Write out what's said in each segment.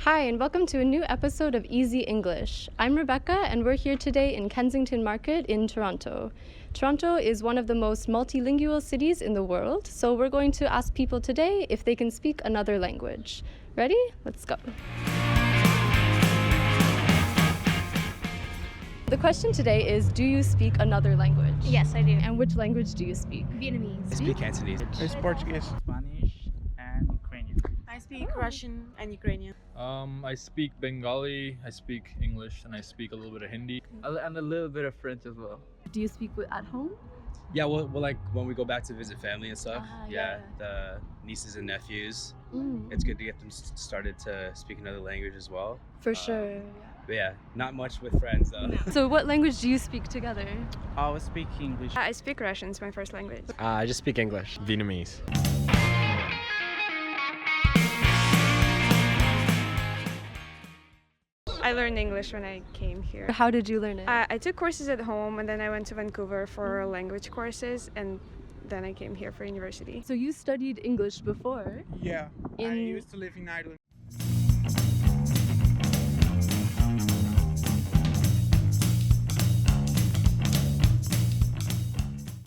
Hi, and welcome to a new episode of Easy English. I'm Rebecca, and we're here today in Kensington Market in Toronto. Toronto is one of the most multilingual cities in the world, so we're going to ask people today if they can speak another language. Ready? Let's go. The question today is, do you speak another language? Yes, I do. And which language do you speak? Vietnamese. I speak Cantonese. I speak Portuguese, Spanish, and Ukrainian. I speak Russian and Ukrainian. I speak Bengali, I speak English, and I speak a little bit of Hindi. And a little bit of French as well. Do you speak at home? Yeah, well, like when we go back to visit family and stuff. Yeah. The nieces and nephews. It's good to get them started to speak another language as well. For sure. But yeah, not much with friends though. So what language do you speak together? I will speak English. I speak Russian, it's my first language. I just speak English. Vietnamese. I learned English when I came here. How did you learn it? I took courses at home and then I went to Vancouver for language courses and then I came here for university. So you studied English before? Yeah, I In- used to live in Ireland.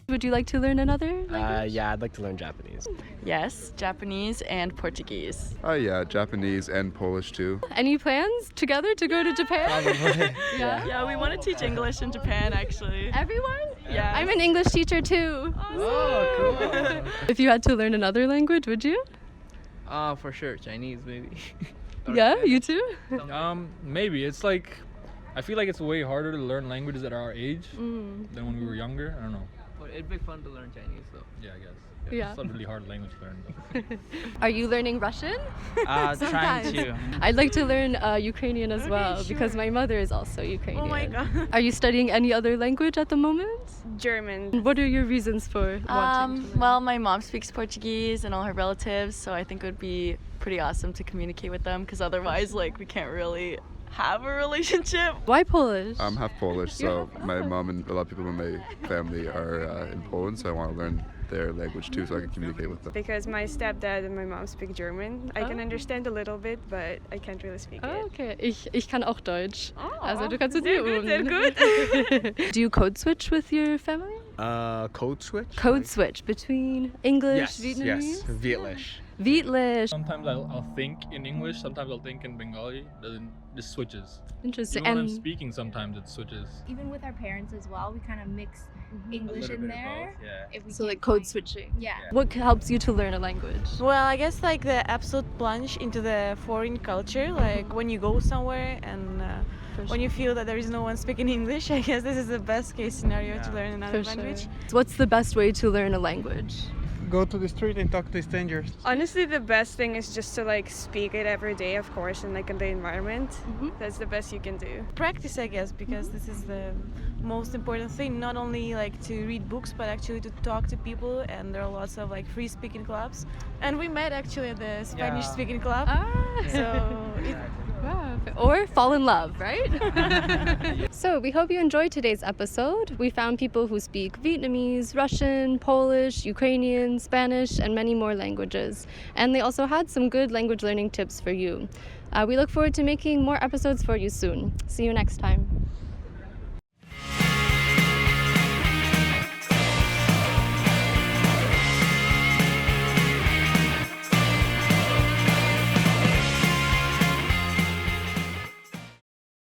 Would you like to learn another language? Yeah, I'd like to learn Japanese. Yes, Japanese and Portuguese. Oh yeah, Japanese and Polish too. Any plans together to go to Japan? Probably. Yeah. Yeah, we want to teach English in Japan actually. Everyone? Yeah. I'm an English teacher too. Oh, cool. If you had to learn another language, would you? For sure, Chinese maybe. Yeah, you too? Maybe. It's like, I feel like it's way harder to learn languages at our age than when we were younger. I don't know. But it'd be fun to learn Chinese though. Yeah, I guess. Yeah. It's not a really hard language to learn though. Are you learning Russian? Trying to. I'd like to learn Ukrainian as well because my mother is also Ukrainian. Oh my god. Are you studying any other language at the moment? German. What are your reasons for wanting to learn? Well, my mom speaks Portuguese and all her relatives, so I think it would be pretty awesome to communicate with them because otherwise, like, we can't really have a relationship. Why Polish? I'm half Polish, so my mom and a lot of people in my family are in Poland, so I want to learn their language too so I can communicate with them. Because my stepdad and my mom speak German. I can Oh. understand a little bit, but I can't really speak it. Okay, ich kann auch Deutsch. Oh, Also du kannst es sehr mir gut, sehr gut. Do you code switch with your family? Code switch? Code switch between English, Yes, Vietnamese? yes. Vietlish. Vietlish. Sometimes I'll think in English, sometimes I'll think in Bengali. Then it switches. Interesting. Even when I'm And speaking, sometimes it switches. Even with our parents as well, we kind of mix English little in bit of there. both, yeah. If we so can't like code find- switching. Yeah. What helps you to learn a language? Well, I guess like the absolute plunge into the foreign culture, like when you go somewhere and when you feel that there is no one speaking English, I guess this is the best case scenario to learn another For language. sure. So what's the best way to learn a language? Go to the street and talk to strangers. Honestly, the best thing is just to like speak it every day, of course, and like in the environment. That's the best you can do. Practice, I guess, because this is the most important thing. Not only like to read books, but actually to talk to people. And there are lots of like free speaking clubs. And we met actually at the Spanish speaking club. So Wow. Or fall in love, right? So we hope you enjoyed today's episode. We found people who speak Vietnamese, Russian, Polish, Ukrainian, Spanish, and many more languages. And they also had some good language learning tips for you. We look forward to making more episodes for you soon. See you next time.